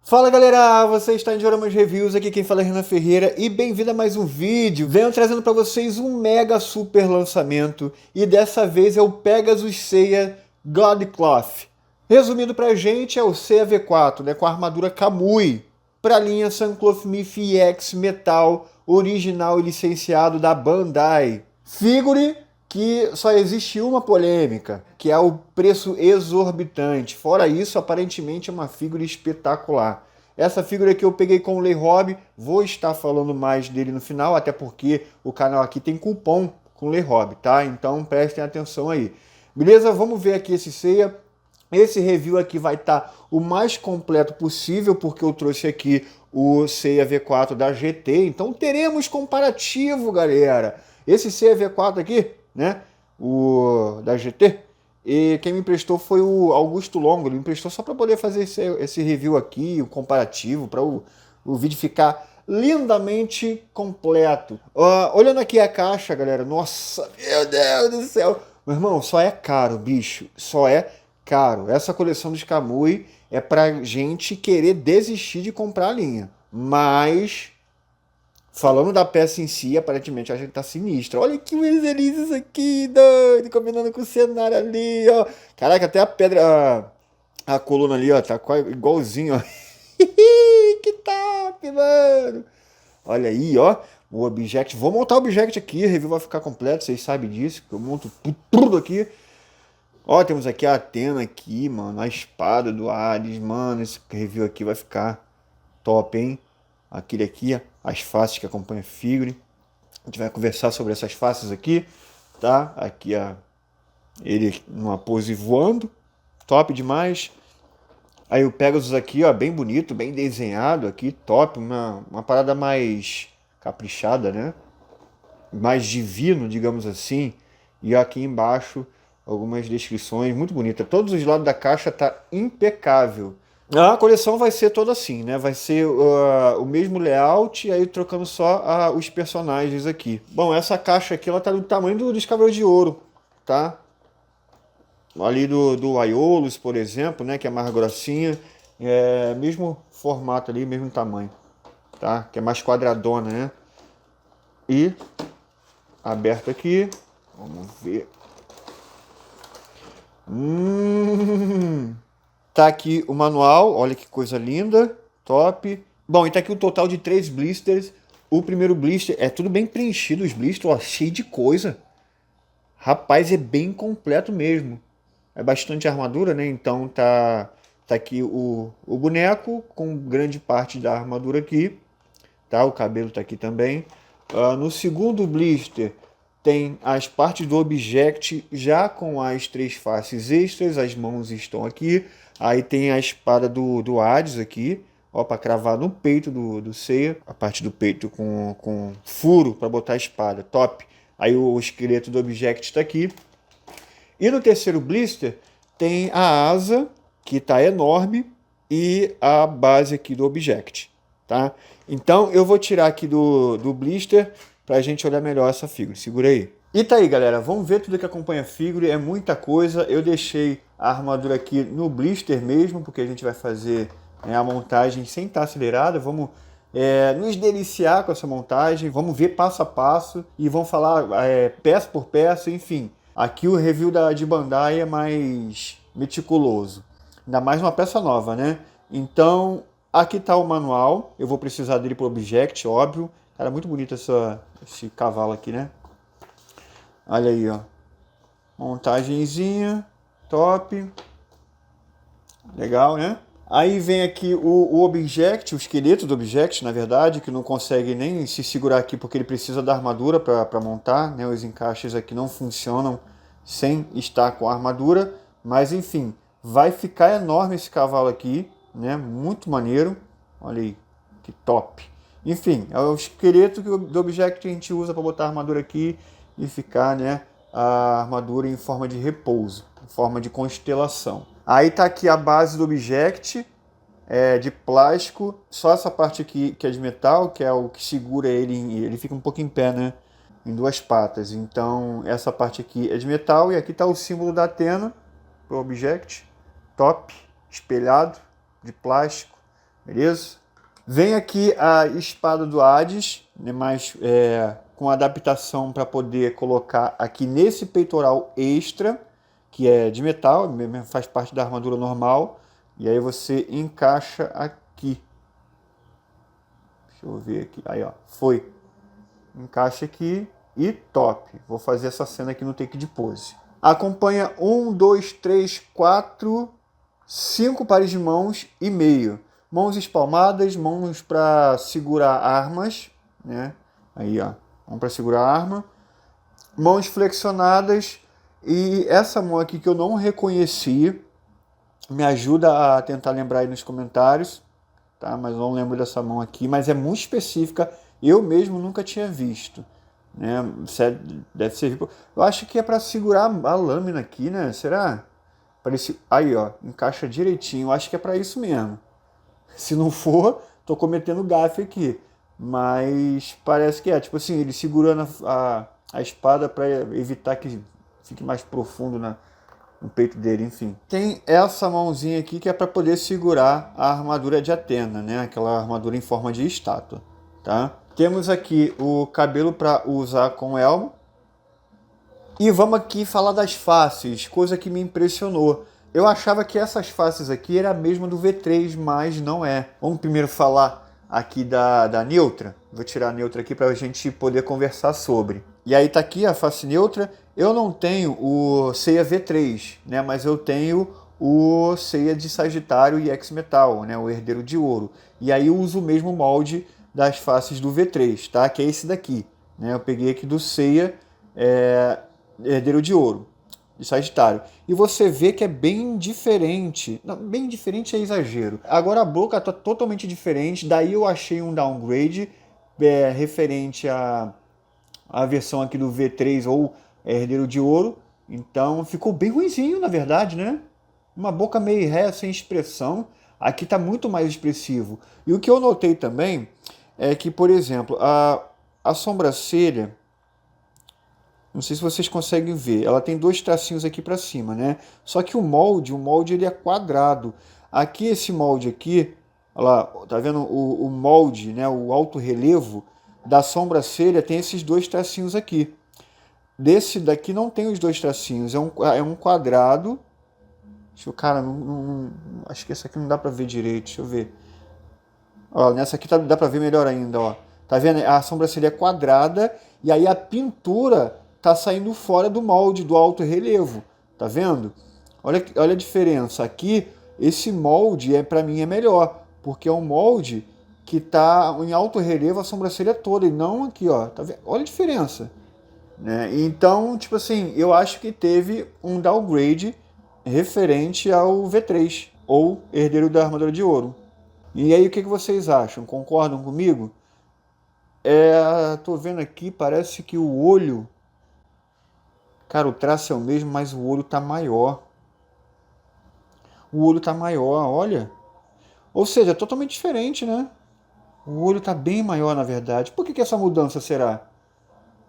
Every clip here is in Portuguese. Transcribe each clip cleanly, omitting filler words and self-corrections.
Fala galera, você está em Dioramas Reviews, aqui quem fala é Renan Ferreira e bem-vindo a mais um vídeo. Venho trazendo para vocês um mega super lançamento e dessa vez é o Pegasus Seiya Godcloth. Resumindo pra gente, é o Seiya V4, né, com a armadura Kamui, para a linha Suncloth Myth EX Metal, original e licenciado da Bandai. Figure que só existe uma polêmica, que é o preço exorbitante. Fora isso, aparentemente é uma figura espetacular. Essa figura aqui eu peguei com o Lei Hobby, vou estar falando mais dele no final, até porque o canal aqui tem cupom com o Lei Hobby, tá? Então prestem atenção aí. Beleza? Vamos ver aqui esse Seiya. Esse review aqui vai estar o mais completo possível, porque eu trouxe aqui o Seiya V4 da GT, então teremos comparativo, galera. Esse Seiya V4 aqui, né, o da GT, e quem me emprestou foi o Augusto Longo, ele me emprestou só para poder fazer esse review aqui, o comparativo, para o vídeo ficar lindamente completo. Olhando aqui a caixa, galera, nossa, meu Deus do céu. Meu irmão, só é caro, bicho, só é caro. Essa coleção dos Kamui é pra gente querer desistir de comprar a linha. Mas, falando da peça em si, aparentemente a gente tá sinistra. Olha que beleza isso aqui, doido, combinando com o cenário ali, ó. Caraca, até a pedra, a coluna ali, ó, tá igualzinho, ó. Que top, mano. Olha aí, ó, o Object. Vou montar o Object aqui, o review vai ficar completo, vocês sabem disso, que eu monto tudo aqui. Ó, temos aqui a Athena aqui, mano, a espada do Hades, mano, esse review aqui vai ficar top, hein? Aquele aqui, as faces que acompanham a figure. A gente vai conversar sobre essas faces aqui, tá? Aqui, ó, ele numa pose voando, top demais. Aí o Pegasus aqui, ó, bem bonito, bem desenhado aqui, top, uma parada mais caprichada, né? Mais divino, digamos assim. E aqui embaixo algumas descrições muito bonitas. Todos os lados da caixa tá impecável. A coleção vai ser toda assim, né? Vai ser o mesmo layout, aí trocando só os personagens aqui. Bom, essa caixa aqui, ela tá do tamanho do Cavaleiros de Ouro, tá? Ali do Aiolos, por exemplo, né? Que é mais grossinha. É mesmo formato ali, mesmo tamanho, tá? Que é mais quadradona, né? E aberto aqui, vamos ver. Tá aqui o manual, olha que coisa linda, top. Bom, e tá aqui o total de 3 blisters. O primeiro blister, é tudo bem preenchido os blisters, ó, cheio de coisa. Rapaz, é bem completo mesmo. É bastante armadura, né? Então tá aqui o boneco com grande parte da armadura aqui. Tá? O cabelo tá aqui também. No segundo blister tem as partes do Object já com as 3 faces extras, as mãos estão aqui. Aí tem a espada do Hades aqui, ó, para cravar no peito do Seiya. A parte do peito com furo para botar a espada, top. Aí o esqueleto do Object está aqui. E no terceiro blister tem a asa, que está enorme, e a base aqui do Object, tá? Então eu vou tirar aqui do blister para a gente olhar melhor essa figure. Segura aí. E tá aí, galera. Vamos ver tudo que acompanha a figure. É muita coisa. Eu deixei a armadura aqui no blister mesmo, porque a gente vai fazer a montagem sem estar acelerada. Vamos nos deliciar com essa montagem. Vamos ver passo a passo e vamos falar peça por peça, enfim. Aqui o review de Bandai é mais meticuloso. Ainda mais uma peça nova, né? Então, aqui está o manual. Eu vou precisar dele para o Object, óbvio. Cara, muito bonito esse cavalo aqui, né? Olha aí, ó. Montagenzinha, top. Legal, né? Aí vem aqui o Object, o esqueleto do Object, na verdade, que não consegue nem se segurar aqui porque ele precisa da armadura para montar, né? Os encaixes aqui não funcionam sem estar com a armadura, mas enfim, vai ficar enorme esse cavalo aqui, né? Muito maneiro. Olha aí, que top. Enfim, é o esqueleto do Object que a gente usa para botar a armadura aqui e ficar, né, a armadura em forma de repouso, em forma de constelação. Aí tá aqui a base do Object, de plástico, só essa parte aqui que é de metal, que é o que segura ele fica um pouco em pé, né, em 2 patas. Então essa parte aqui é de metal e aqui tá o símbolo da Athena, o Object, top, espelhado, de plástico, beleza? Vem aqui a espada do Hades, né, mas com adaptação para poder colocar aqui nesse peitoral extra, que é de metal, faz parte da armadura normal, e aí você encaixa aqui. Deixa eu ver aqui, aí ó, foi. Encaixa aqui e top. Vou fazer essa cena aqui no take de pose. Acompanha 1, 2, 3, 4, 5 pares de mãos e meio. Mãos espalmadas, mãos para segurar armas, né? Aí, ó, mão para segurar a arma. Mãos flexionadas e essa mão aqui que eu não reconheci, me ajuda a tentar lembrar aí nos comentários, tá? Mas eu não lembro dessa mão aqui, mas é muito específica. Eu mesmo nunca tinha visto, né? Deve servir. Eu acho que é para segurar a lâmina aqui, né? Será? Parece... Aí, ó, encaixa direitinho. Eu acho que é para isso mesmo. Se não for, tô cometendo gafe aqui. Mas parece que é. Tipo assim, ele segurando a espada para evitar que fique mais profundo no peito dele, enfim. Tem essa mãozinha aqui que é para poder segurar a armadura de Atena, né? Aquela armadura em forma de estátua, tá? Temos aqui o cabelo para usar com elmo. E vamos aqui falar das faces, coisa que me impressionou. Eu achava que essas faces aqui era a mesma do V3, mas não é. Vamos primeiro falar aqui da neutra. Vou tirar a neutra aqui para a gente poder conversar sobre. E aí tá aqui a face neutra. Eu não tenho o Seiya V3, né? Mas eu tenho o Seiya de Sagitário e Ex-Metal, né? O Herdeiro de Ouro. E aí eu uso o mesmo molde das faces do V3, tá? Que é esse daqui, né? Eu peguei aqui do Seiya Herdeiro de Ouro, de Sagitário. E você vê que é bem diferente. Não, bem diferente é exagero. Agora a boca está totalmente diferente. Daí eu achei um downgrade referente à versão aqui do V3 ou Herdeiro de Ouro. Então ficou bem ruinzinho, na verdade, né? Uma boca meio ré, sem expressão. Aqui está muito mais expressivo. E o que eu notei também é que, por exemplo, a sobrancelha, não sei se vocês conseguem ver, ela tem dois tracinhos aqui para cima, né? Só que o molde ele é quadrado. Aqui esse molde aqui, olha lá, tá vendo o molde, né? O alto relevo da sobrancelha tem esses dois tracinhos aqui. Desse daqui não tem os dois tracinhos, é um quadrado. Cara, acho que essa aqui não dá para ver direito, deixa eu ver. Ó, nessa aqui dá para ver melhor ainda, ó. Tá vendo? A sobrancelha é quadrada e aí a pintura tá saindo fora do molde, do alto relevo. Tá vendo? Olha a diferença. Aqui, esse molde para mim é melhor, porque é um molde que tá em alto relevo a sobrancelha toda e não aqui, ó. Tá vendo? Olha a diferença. Né? Então, tipo assim, eu acho que teve um downgrade referente ao V3, ou Herdeiro da Armadura de Ouro. E aí, o que vocês acham? Concordam comigo? Tô vendo aqui, parece que o olho... Cara, o traço é o mesmo, mas o olho tá maior. O olho tá maior, olha. Ou seja, totalmente diferente, né? O olho tá bem maior, na verdade. Por que essa mudança será?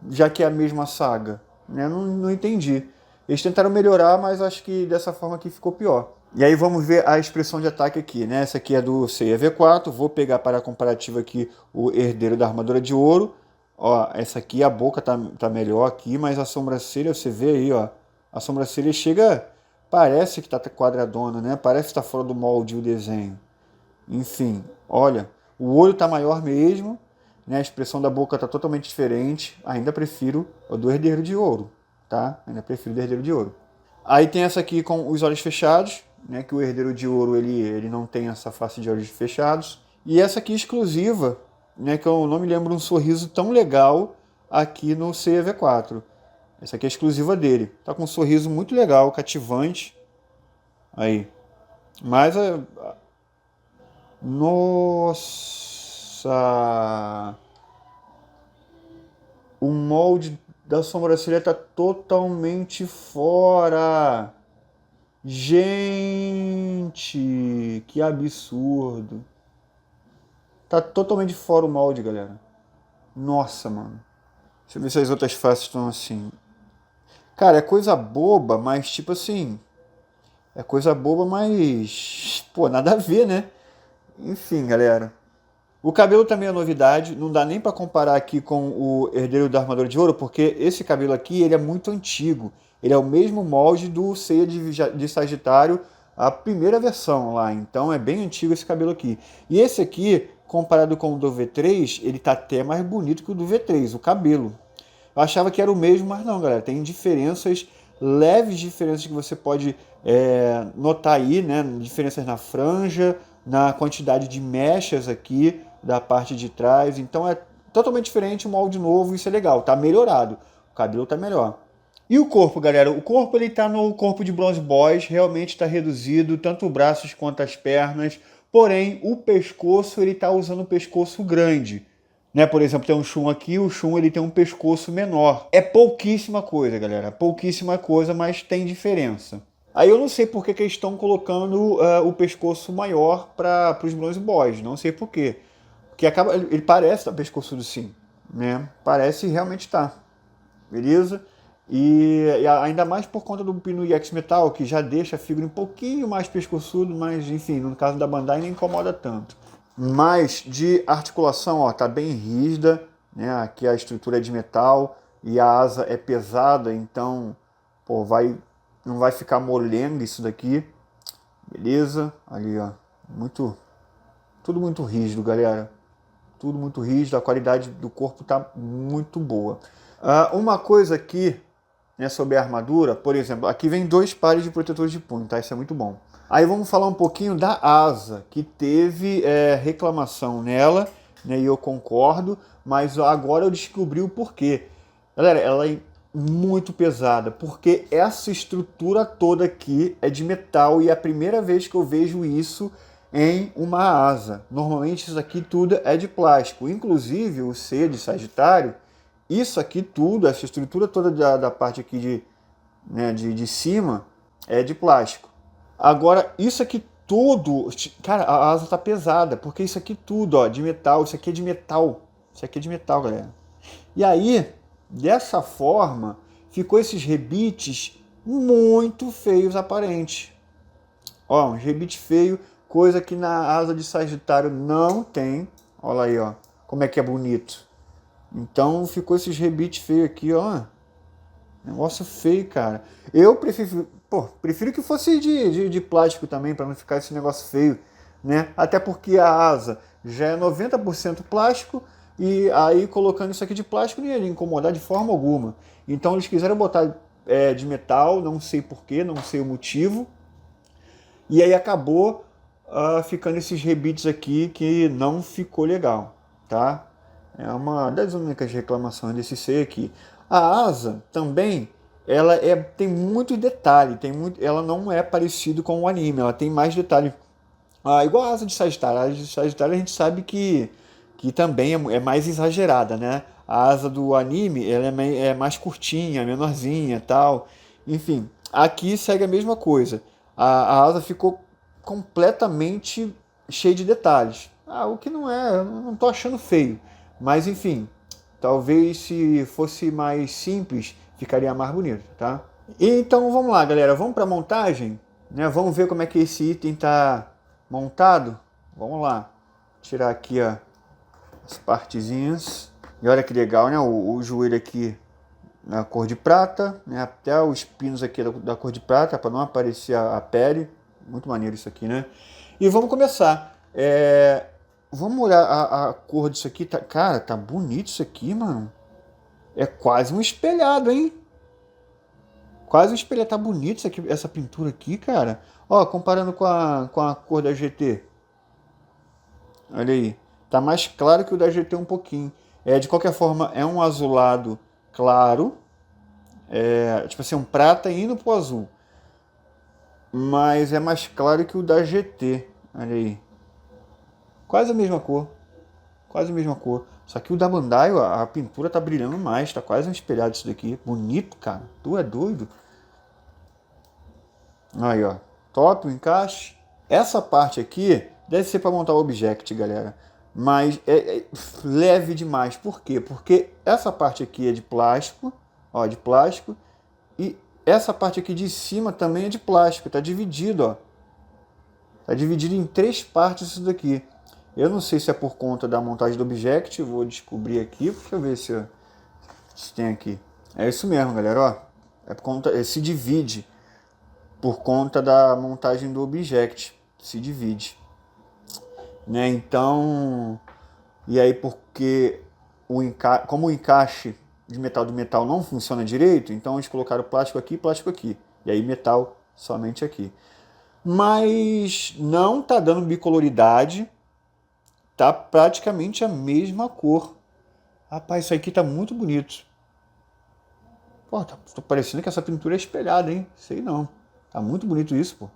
Já que é a mesma saga, né? Não entendi. Eles tentaram melhorar, mas acho que dessa forma aqui ficou pior. E aí vamos ver a expressão de ataque aqui, né? Essa aqui é do Seiya V4. Vou pegar para comparativo aqui o Herdeiro da Armadura de Ouro. Ó, essa aqui, a boca tá melhor aqui, mas a sobrancelha, você vê aí, ó. A sobrancelha chega... Parece que tá quadradona, né? Parece que tá fora do molde o desenho. Enfim, olha. O olho tá maior mesmo. Né? A expressão da boca está totalmente diferente. Ainda prefiro o do Herdeiro de Ouro, tá? Ainda prefiro o do Herdeiro de Ouro. Aí tem essa aqui com os olhos fechados, né? Que o Herdeiro de Ouro ele não tem essa face de olhos fechados. E essa aqui exclusiva, né? Que eu não me lembro um sorriso tão legal aqui no Seiya V4. Essa aqui é exclusiva dele. Tá com um sorriso muito legal, cativante. Aí. Mas nossa! O molde da sobrancelha está totalmente fora. Gente, que absurdo. Tá totalmente fora o molde, galera. Nossa, mano. Deixa eu ver se as outras faces estão assim. Cara, é coisa boba, mas tipo assim... É coisa boba, mas... Pô, nada a ver, né? Enfim, galera. O cabelo também é novidade, não dá nem para comparar aqui com o Herdeiro da Armadura de Ouro, porque esse cabelo aqui ele é muito antigo. Ele é o mesmo molde do Ceia de Sagitário, a primeira versão lá. Então é bem antigo esse cabelo aqui. E esse aqui, comparado com o do V3, ele tá até mais bonito que o do V3, o cabelo. Eu achava que era o mesmo, mas não, galera. Tem diferenças, leves diferenças que você pode notar aí, né? Diferenças na franja, na quantidade de mechas aqui da parte de trás. Então é totalmente diferente, um molde novo, isso é legal. Tá melhorado. O cabelo tá melhor. E o corpo, galera? O corpo ele tá no corpo de Bronze Boys, realmente está reduzido, tanto os braços quanto as pernas. Porém, o pescoço ele tá usando um pescoço grande. Né? Por exemplo, tem um Shun aqui, o Shun ele tem um pescoço menor. É pouquíssima coisa, galera. Pouquíssima coisa, mas tem diferença. Aí eu não sei por que eles estão colocando o pescoço maior para os Bronze Boys. Não sei por quê. Porque ele parece estar pescoçudo sim. Né? Parece realmente estar. Beleza? E ainda mais por conta do Pino EX Metal, que já deixa a figura um pouquinho mais pescoçudo, mas enfim, no caso da Bandai não incomoda tanto. Mas de articulação, ó, tá bem rígida, né? Aqui a estrutura é de metal e a asa é pesada, então pô, não vai ficar molenga isso daqui. Beleza? Ali, ó, tudo muito rígido, galera. Tudo muito rígido, a qualidade do corpo tá muito boa. Uma coisa aqui, né, sobre a armadura, por exemplo, aqui vem 2 pares de protetores de punho, tá? Isso é muito bom. Aí vamos falar um pouquinho da asa, que teve reclamação nela, né, e eu concordo, mas agora eu descobri o porquê. Galera, ela é muito pesada, porque essa estrutura toda aqui é de metal e é a primeira vez que eu vejo isso em uma asa. Normalmente isso aqui tudo é de plástico, inclusive o C de Sagitário, isso aqui tudo, essa estrutura toda da parte aqui de cima é de plástico. Agora, isso aqui tudo, cara, a asa tá pesada, porque isso aqui tudo, ó, de metal, isso aqui é de metal. Isso aqui é de metal, galera. E aí, dessa forma, ficou esses rebites muito feios aparentes. Ó, um rebite feio, coisa que na asa de Sagitário não tem. Olha aí, ó, como é que é bonito. Então ficou esses rebites feios aqui, ó. Negócio feio, cara. Eu prefiro que fosse de plástico também, para não ficar esse negócio feio, né? Até porque a asa já é 90% plástico, e aí colocando isso aqui de plástico não ia incomodar de forma alguma. Então eles quiseram botar de metal, não sei porquê, não sei o motivo. E aí acabou ficando esses rebites aqui que não ficou legal, tá? É uma das únicas reclamações desse C aqui. A asa também, ela tem muito detalhe, ela não é parecido com o anime, ela tem mais detalhe. Igual a asa de Sagitário. A asa de Sagitário a gente sabe que também é mais exagerada, né? A asa do anime ela é mais curtinha, menorzinha e tal. Enfim, aqui segue a mesma coisa. A asa ficou completamente cheia de detalhes. O que não é, eu não tô achando feio. Mas enfim, talvez se fosse mais simples, ficaria mais bonito, tá? Então vamos lá, galera, vamos para a montagem, né? Vamos ver como é que esse item tá montado. Vamos lá, tirar aqui ó, as partezinhas. E olha que legal, né? O joelho aqui na cor de prata, né? Até os pinos aqui da cor de prata para não aparecer a pele. Muito maneiro isso aqui, né? E vamos começar. Vamos olhar a cor disso aqui. Cara, tá bonito isso aqui, mano. É quase um espelhado, hein? Quase um espelhado. Tá bonito isso aqui, essa pintura aqui, cara. Ó, comparando com a cor da GT. Olha aí. Tá mais claro que o da GT um pouquinho. De qualquer forma, é um azulado claro. Tipo assim, um prata indo pro azul. Mas é mais claro que o da GT. Olha aí. Quase a mesma cor. Quase a mesma cor. Só que o da Bandai, a pintura tá brilhando mais. Tá quase um espelhado isso daqui. Bonito, cara. Tu é doido? Aí, ó. Top o encaixe. Essa parte aqui deve ser para montar o object, galera. Mas é leve demais. Por quê? Porque essa parte aqui é de plástico. Ó, de plástico. E essa parte aqui de cima também é de plástico. Tá dividido, ó. Tá dividido em 3 partes isso daqui. Eu não sei se é por conta da montagem do Object, vou descobrir aqui, deixa eu ver se tem aqui. É isso mesmo, galera, ó. É por conta, se divide por conta da montagem do Object, se divide, né? Então, e aí porque como o encaixe de metal do metal não funciona direito, então eles colocaram plástico aqui, e aí metal somente aqui. Mas não tá dando bicoloridade, tá praticamente a mesma cor. Rapaz, isso aqui tá muito bonito. Pô, tá parecendo que essa pintura é espelhada, hein? Sei não. Tá muito bonito isso, pô.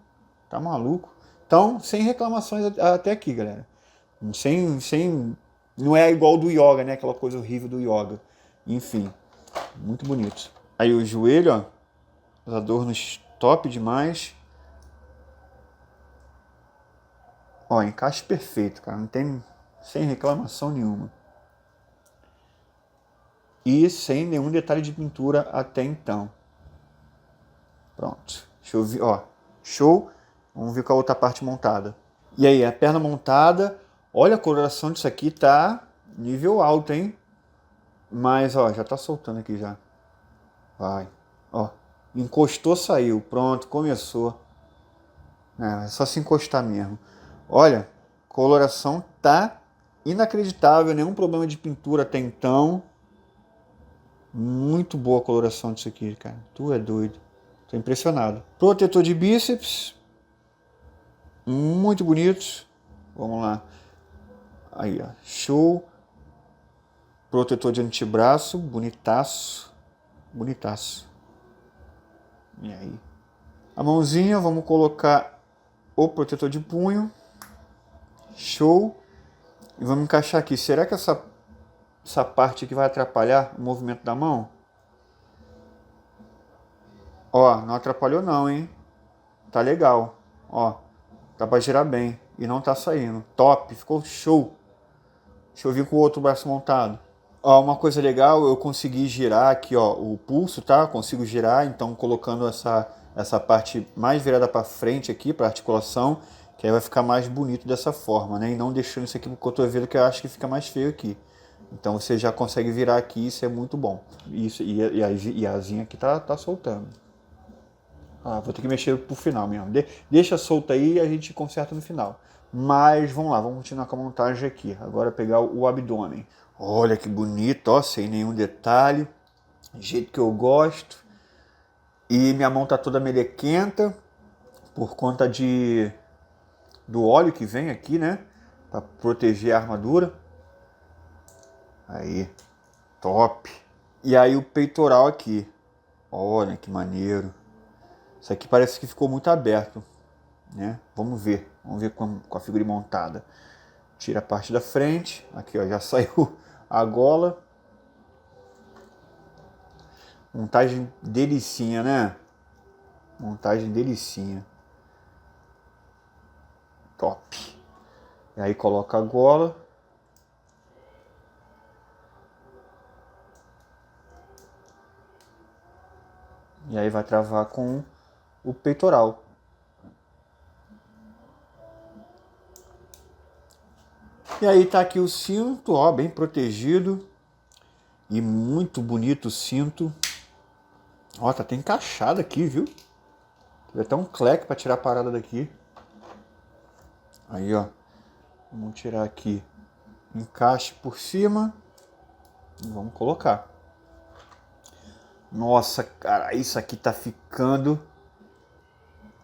Tá maluco. Então, sem reclamações até aqui, galera. Não é igual do yoga, né? Aquela coisa horrível do yoga. Enfim, muito bonito. Aí o joelho, ó. Os adornos top demais. Ó, encaixe perfeito, cara. Não tem... Sem reclamação nenhuma. E sem nenhum detalhe de pintura até então. Pronto. Deixa eu ver, ó. Show. Vamos ver com a outra parte montada. E aí, a perna montada. Olha, a coloração disso aqui tá nível alto, hein? Mas, ó, já tá soltando aqui já. Vai. Ó. Encostou, saiu. Pronto, começou. É só se encostar mesmo. Olha, coloração tá inacreditável. Nenhum problema de pintura até então. Muito boa a coloração disso aqui, cara. Tu é doido. Tô impressionado. Protetor de bíceps. Muito bonito. Vamos lá. Aí, ó. Show. Protetor de antebraço. Bonitaço. Bonitaço. E aí? A mãozinha, vamos colocar o protetor de punho. Show. E vamos encaixar aqui. Será que essa parte aqui vai atrapalhar o movimento da mão? Ó, não atrapalhou não, hein? Tá legal. Ó, dá pra girar bem. E não tá saindo. Top, ficou show. Deixa eu vir com o outro braço montado. Ó, uma coisa legal, eu consegui girar aqui, ó, o pulso, tá? Consigo girar, então colocando essa parte mais virada para frente aqui, para articulação, que aí vai ficar mais bonito dessa forma, né? E não deixando isso aqui pro cotovelo, que eu acho que fica mais feio aqui. Então você já consegue virar aqui, isso é muito bom. Isso, e a asinha aqui tá soltando. Ah, vou ter que mexer pro final mesmo. Deixa solta aí e a gente conserta no final. Mas vamos lá, vamos continuar com a montagem aqui. Agora pegar o abdômen. Olha que bonito, ó, sem nenhum detalhe. Do jeito que eu gosto. E minha mão tá toda melequenta por conta do óleo que vem aqui, né? Para proteger a armadura. Aí, top. E aí o peitoral aqui. Olha que maneiro. Isso aqui parece que ficou muito aberto, né? Vamos ver com a figura montada. Tira a parte da frente. Aqui, ó, já saiu a gola. Montagem delicinha, né? Montagem delicinha. Top. E aí coloca a gola. E aí vai travar com o peitoral. E aí tá aqui o cinto, ó, bem protegido. E muito bonito o cinto. Ó, tá até encaixado aqui, viu? Teve até um cleque para tirar a parada daqui. Aí, ó. Vamos tirar aqui. Encaixe por cima. E vamos colocar. Nossa, cara, isso aqui tá ficando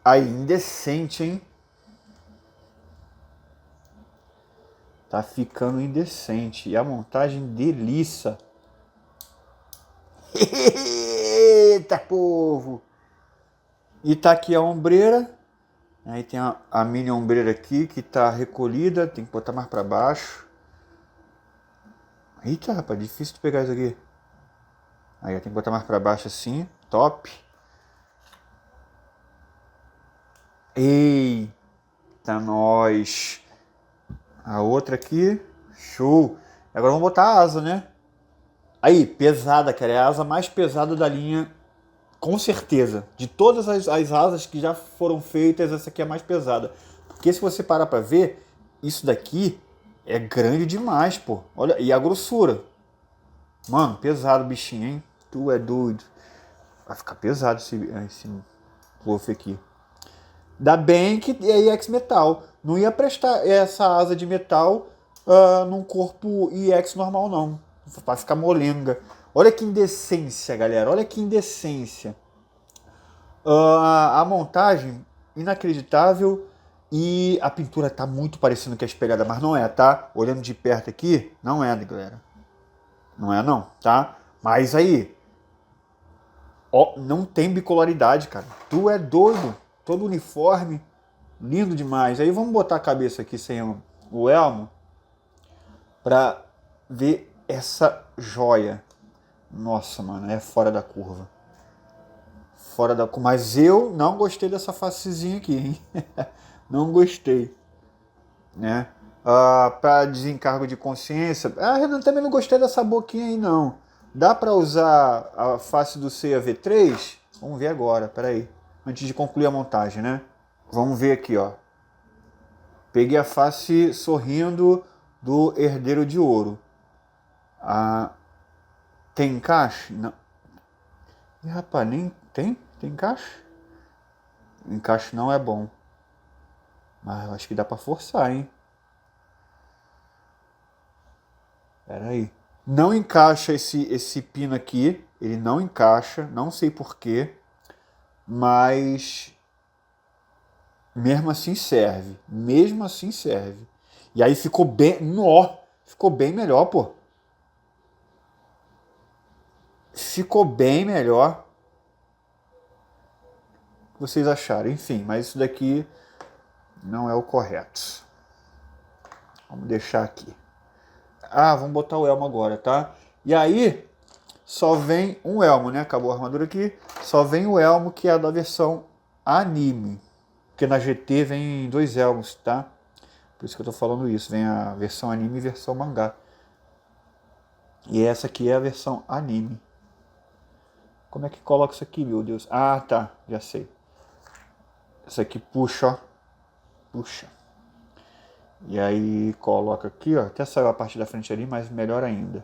aí indecente, hein? Tá ficando indecente. E a montagem delícia. Eita, povo! E tá aqui a ombreira. Aí tem a mini ombreira aqui que tá recolhida. Tem que botar mais pra baixo. Eita, rapaz, difícil de pegar isso aqui. Aí tem que botar mais pra baixo assim. Top. Eita, nós. A outra aqui. Show. Agora vamos botar a asa, né? Aí, pesada, cara. É a asa mais pesada da linha. Com certeza. De todas as asas que já foram feitas, essa aqui é a mais pesada. Porque se você parar pra ver, isso daqui é grande demais, pô. Olha, e a grossura. Mano, pesado o bichinho, hein? Tu é doido. Vai ficar pesado esse Wolf aqui. Ainda bem que é EX Metal. Não ia prestar essa asa de metal num corpo EX normal, não. Vai ficar molenga. Olha que indecência, galera. Olha que indecência. A montagem, inacreditável. E a pintura tá muito parecendo que é espelhada, mas não é, tá? Olhando de perto aqui, não é, galera. Não é não, tá? Mas aí, ó, não tem bicolaridade, cara. Tu é doido. Todo uniforme, lindo demais. Aí vamos botar a cabeça aqui sem o elmo pra ver essa joia. Nossa, mano, é fora da curva. Fora da curva. Mas eu não gostei dessa facezinha aqui, hein? Não gostei, né? Para desencargo de consciência, eu também não gostei dessa boquinha aí, não. Dá para usar a face do Seiya V3? Vamos ver agora, peraí. Antes de concluir a montagem, né? Vamos ver aqui, ó. Peguei a face sorrindo do Herdeiro de Ouro. Tem encaixe? Não. Ih, rapaz, nem tem? Tem encaixe? O encaixe não é bom. Mas eu acho que dá pra forçar, hein? Pera aí. Não encaixa esse pino aqui. Ele não encaixa. Não sei porquê. Mas mesmo assim serve. Mesmo assim serve. E aí ficou bem... ficou bem melhor, pô. Ficou bem melhor. O que vocês acharam? Enfim, mas isso daqui não é o correto. Vamos deixar aqui. Vamos botar o elmo agora, tá? E aí, só vem um elmo, né? Acabou a armadura aqui. Só vem o elmo que é da versão anime. Porque na GT vem 2 elmos, tá? Por isso que eu tô falando isso. Vem a versão anime e a versão mangá. E essa aqui é a versão anime. Como é que coloca isso aqui, meu Deus? Tá. Já sei. Essa aqui puxa, ó. Puxa. E aí coloca aqui, ó. Até saiu a parte da frente ali, mas melhor ainda.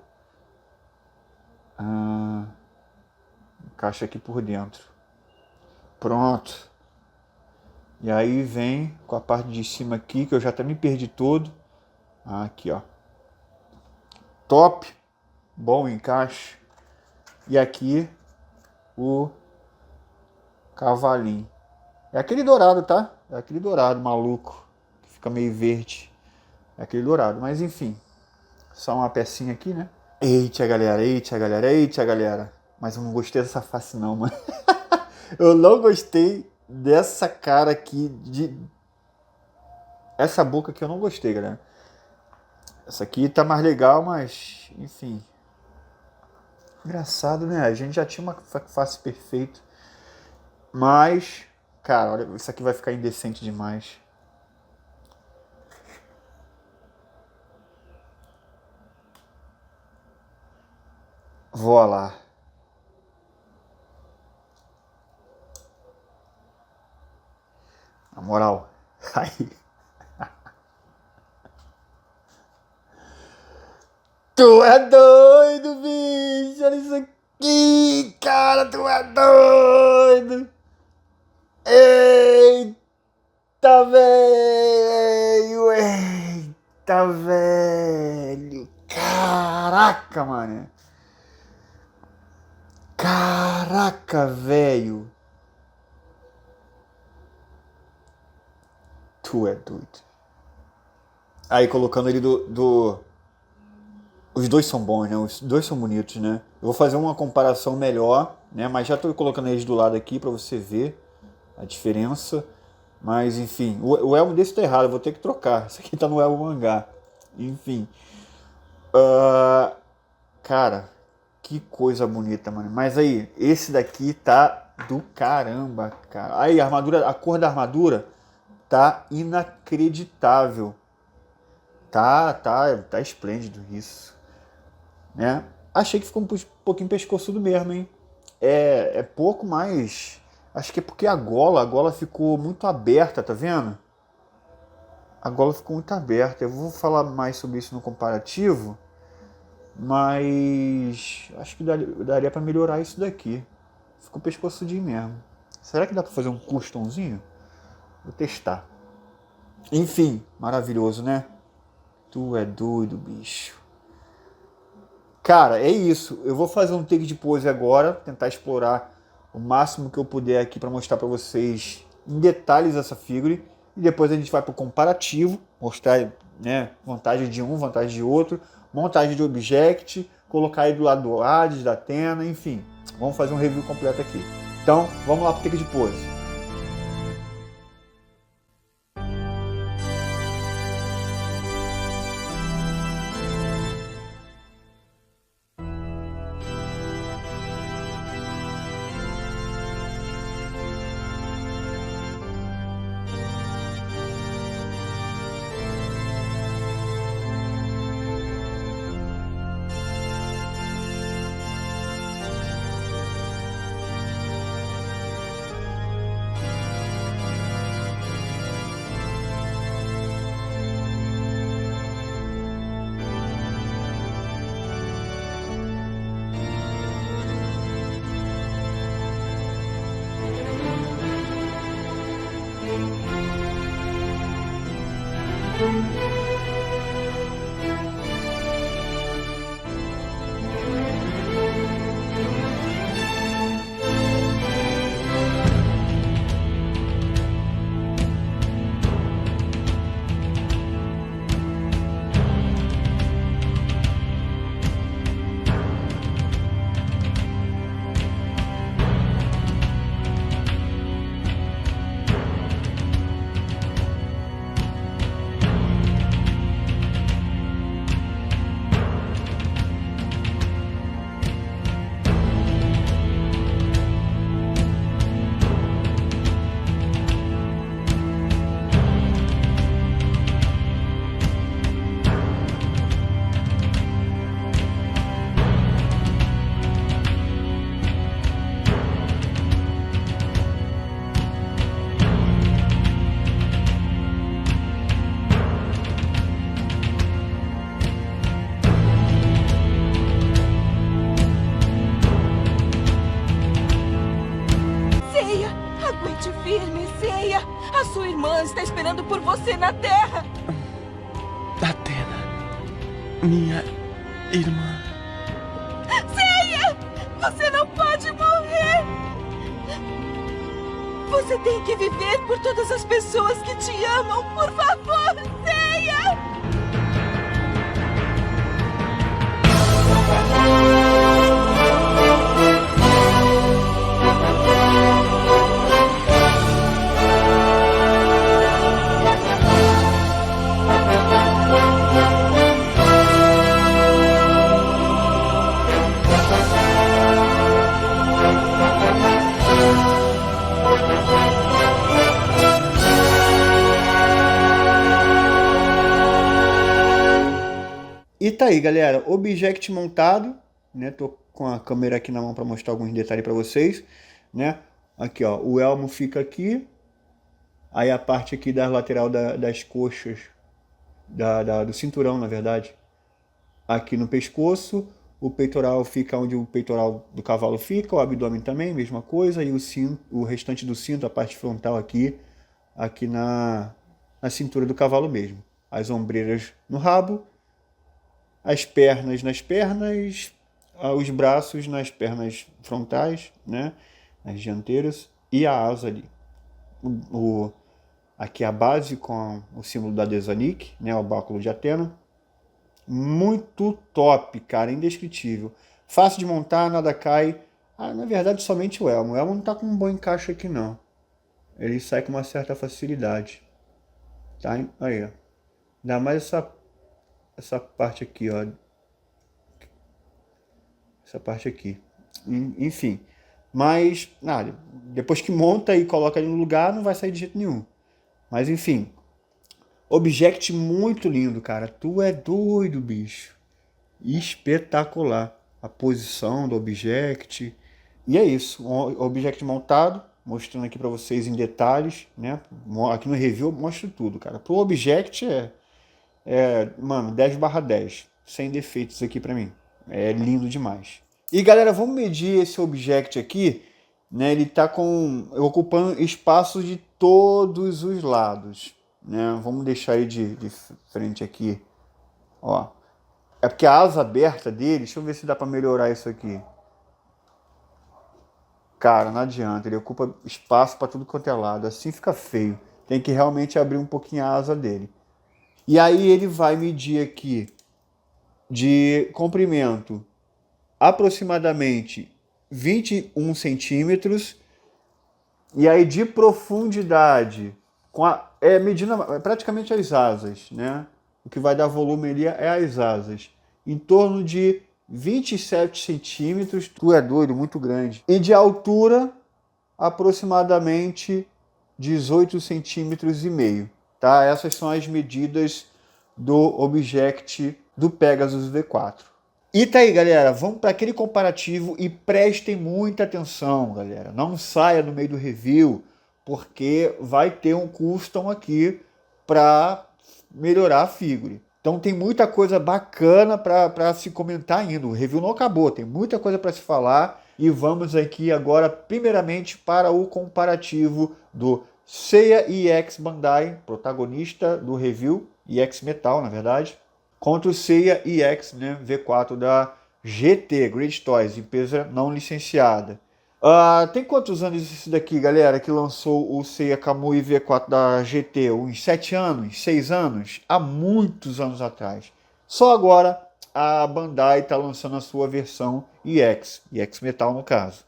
Encaixa aqui por dentro. Pronto. E aí vem com a parte de cima aqui, que eu já até me perdi todo. Aqui, ó. Top. Bom encaixe. E aqui o cavalinho. É aquele dourado, tá? É aquele dourado maluco. Que fica meio verde. É aquele dourado. Mas enfim. Só uma pecinha aqui, né? Eita, galera. Eita, galera. Eita, galera. Mas eu não gostei dessa face não, mano. Eu não gostei dessa cara aqui. Essa boca aqui eu não gostei, galera. Essa aqui tá mais legal, mas... Enfim. Engraçado, né? A gente já tinha uma face perfeita. Mas... Cara, olha, isso aqui vai ficar indecente demais. Vou lá. Na moral. Aí. Tu é doido, bicho. Olha isso aqui. Cara, tu é doido. Eita, velho. Eita, velho. Caraca, mano. Caraca, velho. Tu é doido. Aí colocando ele Os dois são bons, né? Os dois são bonitos, né? Eu vou fazer uma comparação melhor, né? Mas já tô colocando eles do lado aqui pra você ver a diferença. Mas enfim, o elmo desse tá errado, eu vou ter que trocar. Isso aqui tá no elmo mangá. Enfim. Cara, que coisa bonita, mano. Mas aí, esse daqui tá do caramba, cara. Aí, a armadura, a cor da armadura tá inacreditável. Tá esplêndido isso, né? Achei que ficou um pouquinho pescoçudo mesmo, hein? É pouco mais... Acho que é porque a gola ficou muito aberta, tá vendo? A gola ficou muito aberta. Eu vou falar mais sobre isso no comparativo, mas acho que daria para melhorar isso daqui. Ficou pescoçudinho mesmo. Será que dá para fazer um customzinho? Vou testar. Enfim, maravilhoso, né? Tu é doido, bicho. Cara, é isso. Eu vou fazer um take de pose agora, tentar explorar o máximo que eu puder aqui para mostrar para vocês em detalhes essa figure. E depois a gente vai para o comparativo, mostrar, né, vantagem de um, vantagem de outro, montagem de object, colocar aí do lado do Hades, da Athena, enfim. Vamos fazer um review completo aqui. Então, vamos lá para o take de pose. Firme, Seiya! A sua irmã está esperando por você na Terra! Athena, minha irmã. Seiya! Você não pode morrer! Você tem que viver por todas as pessoas que te amam! Por favor, Seiya! E tá aí, galera, object montado, né? Tô com a câmera aqui na mão para mostrar alguns detalhes para vocês, né? Aqui, ó, o elmo fica aqui, aí a parte aqui da lateral das coxas, do cinturão, na verdade, aqui no pescoço, o peitoral fica onde o peitoral do cavalo fica, o abdômen também, mesma coisa, e o cinto, o restante do cinto, a parte frontal aqui na cintura do cavalo mesmo. As ombreiras no rabo, as pernas nas pernas, os braços nas pernas frontais, né, nas dianteiras, e a asa ali. Aqui a base com o símbolo da deusa Nike, né, o báculo de Athena. Muito top, cara, indescritível. Fácil de montar, nada cai. Na verdade, somente o elmo. O elmo não tá com um bom encaixe aqui, não. Ele sai com uma certa facilidade. Tá? Aí, ó. Ainda mais essa parte aqui, ó. Essa parte aqui. Enfim. Mas, nada. Depois que monta e coloca ali no lugar, não vai sair de jeito nenhum. Mas, enfim. Object muito lindo, cara. Tu é doido, bicho. Espetacular. A posição do object. E é isso. O object montado. mostrando aqui para vocês em detalhes, né? Aqui no review eu mostro tudo, cara. Pro Object mano, 10/10, sem defeitos aqui para mim. É lindo demais. E galera, vamos medir esse Object aqui, né? Ele tá ocupando espaço de todos os lados, né? Vamos deixar ele de frente aqui, ó. É porque a asa aberta dele, deixa eu ver se dá para melhorar isso aqui. Cara, não adianta, ele ocupa espaço para tudo quanto é lado, assim fica feio. Tem que realmente abrir um pouquinho a asa dele. E aí ele vai medir aqui de comprimento aproximadamente 21 centímetros. E aí de profundidade, medindo praticamente as asas, né? O que vai dar volume ali é as asas. Em torno de 27 centímetros, tu é doido, muito grande. E de altura, aproximadamente 18 centímetros e meio. Tá? Essas são as medidas do Object do Pegasus V4. E tá aí, galera, vamos para aquele comparativo e prestem muita atenção, galera. Não saia no meio do review, porque vai ter um custom aqui para melhorar a figure. Então tem muita coisa bacana para se comentar ainda. O review não acabou, tem muita coisa para se falar. E vamos aqui agora, primeiramente, para o comparativo do Seiya EX Bandai, protagonista do review, EX Metal, na verdade, contra o Seiya EX, né, V4 da GT, Great Toys, empresa não licenciada. Tem quantos anos esse daqui, galera, que lançou o Seiya Kamui V4 da GT? Uns 7 anos? 6 anos? Há muitos anos atrás. Só agora a Bandai está lançando a sua versão EX Metal no caso.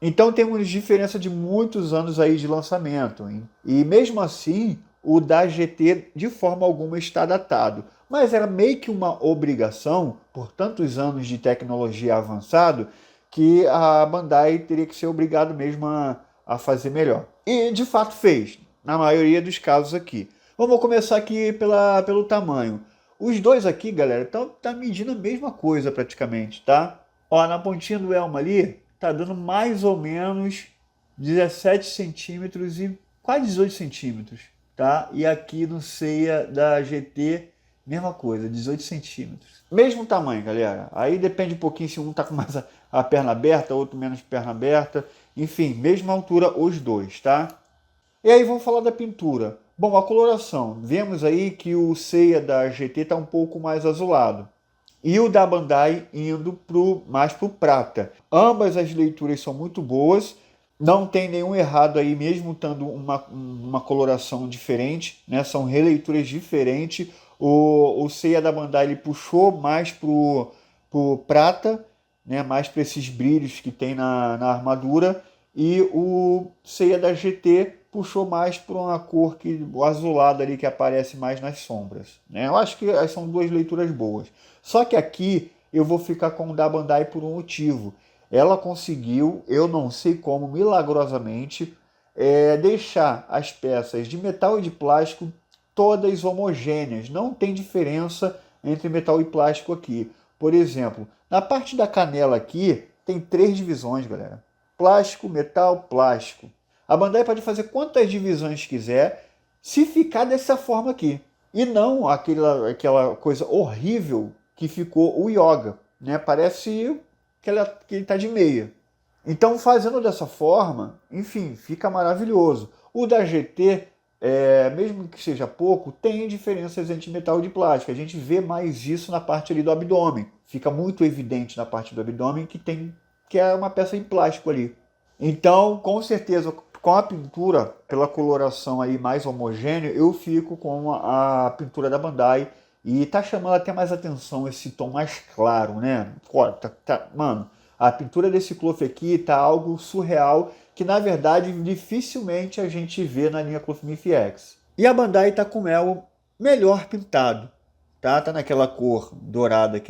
Então temos diferença de muitos anos aí de lançamento, hein? E mesmo assim, o da GT de forma alguma está datado. Mas era meio que uma obrigação, por tantos anos de tecnologia avançado, que a Bandai teria que ser obrigado mesmo a fazer melhor. E de fato fez, na maioria dos casos aqui. Vamos começar aqui pelo tamanho. Os dois aqui, galera, tá medindo a mesma coisa praticamente, tá? Ó, na pontinha do elmo ali, tá dando mais ou menos 17 centímetros e quase 18 centímetros, tá? E aqui no Seiya da GT, mesma coisa, 18 centímetros. Mesmo tamanho, galera. Aí depende um pouquinho se um tá com mais a perna aberta, outro menos perna aberta. Enfim, mesma altura os dois, tá? E aí vamos falar da pintura. Bom, a coloração. Vemos aí que o Seiya da GT tá um pouco mais azulado. E o da Bandai indo mais pro prata. Ambas as leituras são muito boas. Não tem nenhum errado aí, mesmo tendo uma coloração diferente, né? São releituras diferentes. O Seiya da Bandai ele puxou mais pro prata, né? Mais para esses brilhos que tem na armadura. E o Seiya da GT puxou mais para uma cor o azulado ali que aparece mais nas sombras, né? Eu acho que são duas leituras boas. Só que aqui eu vou ficar com o da Bandai por um motivo. Ela conseguiu, eu não sei como, milagrosamente, deixar as peças de metal e de plástico todas homogêneas. Não tem diferença entre metal e plástico aqui. Por exemplo, na parte da canela aqui, tem 3 divisões, galera. Plástico, metal, plástico. A Bandai pode fazer quantas divisões quiser, se ficar dessa forma aqui. E não aquela coisa horrível que ficou o Yoga, né? Parece que ele está de meia. Então, fazendo dessa forma, enfim, fica maravilhoso. O da GT, mesmo que seja pouco, tem diferenças entre metal e de plástico. A gente vê mais isso na parte ali do abdômen. Fica muito evidente na parte do abdômen que é uma peça em plástico ali. Então, com certeza, com a pintura, pela coloração aí mais homogênea, eu fico com a pintura da Bandai. E tá chamando até mais atenção esse tom mais claro, né? Mano, a pintura desse Cloth aqui tá algo surreal, que na verdade dificilmente a gente vê na linha Clothmith X. E a Bandai tá com ela melhor pintado, tá? Tá naquela cor dourada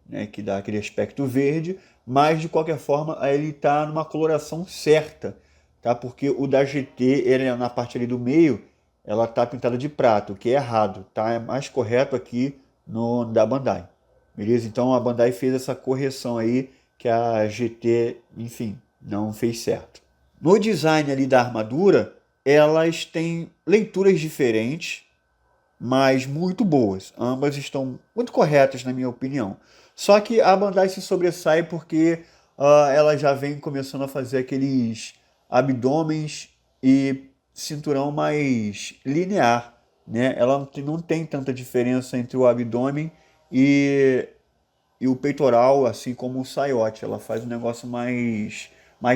né, que dá aquele aspecto verde, mas de qualquer forma ele tá numa coloração certa, tá? Porque o da GT, ele na parte ali do meio, ela tá pintada de prata, o que é errado, tá? É mais correto aqui no da Bandai, beleza? Então a Bandai fez essa correção aí que a GT, enfim, não fez certo. No design ali da armadura, elas têm leituras diferentes, mas muito boas. Ambas estão muito corretas, na minha opinião. Só que a Bandai se sobressai porque ela já vem começando a fazer aqueles abdômenes e cinturão mais linear, né? Ela não tem tanta diferença entre o abdômen e, e o peitoral, assim como o saiote. Ela faz um negócio mais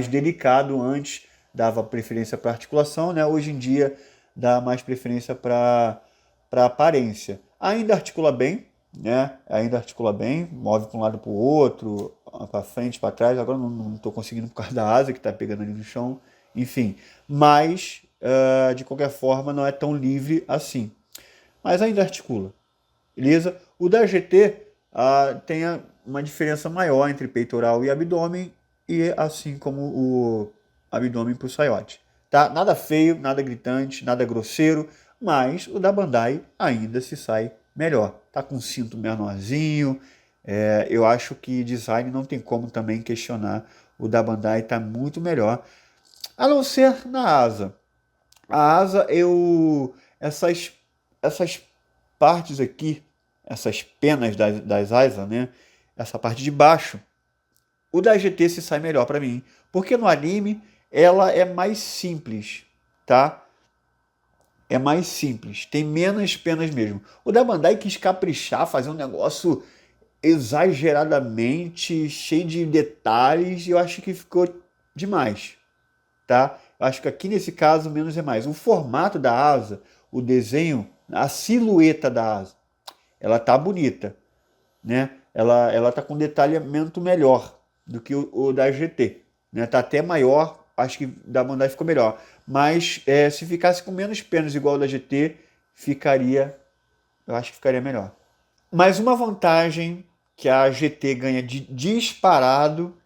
delicado. Antes dava preferência para articulação, né? Hoje em dia dá mais preferência para aparência. Ainda articula bem, né? Ainda articula bem, move para um lado para o outro, para frente, para trás. Agora não estou conseguindo por causa da asa que está pegando ali no chão. Enfim, mas de qualquer forma não é tão livre assim. Mas ainda articula, beleza? O da GT tem uma diferença maior entre peitoral e abdômen, e assim como o abdômen para o saiote. Tá? Nada feio, nada gritante, nada grosseiro, mas o da Bandai ainda se sai melhor. Tá com um cinto menorzinho, eu acho que design não tem como também questionar. O da Bandai tá muito melhor, a não ser na asa. A asa, essas partes aqui, essas penas das asas, né? Essa parte de baixo, o da GT se sai melhor para mim, porque no anime ela é mais simples, tá? É mais simples, tem menos penas mesmo. O da Bandai quis caprichar, fazer um negócio exageradamente cheio de detalhes, e eu acho que ficou demais, tá? Eu acho que aqui nesse caso menos é mais. O formato da asa, o desenho, a silhueta da asa, ela tá bonita, né? Ela tá com detalhamento melhor do que o da GT, né? Tá até maior, acho que da Bandai ficou melhor. Mas se ficasse com menos penas igual o da GT, eu acho que ficaria melhor. Mas uma vantagem que a GT ganha de disparado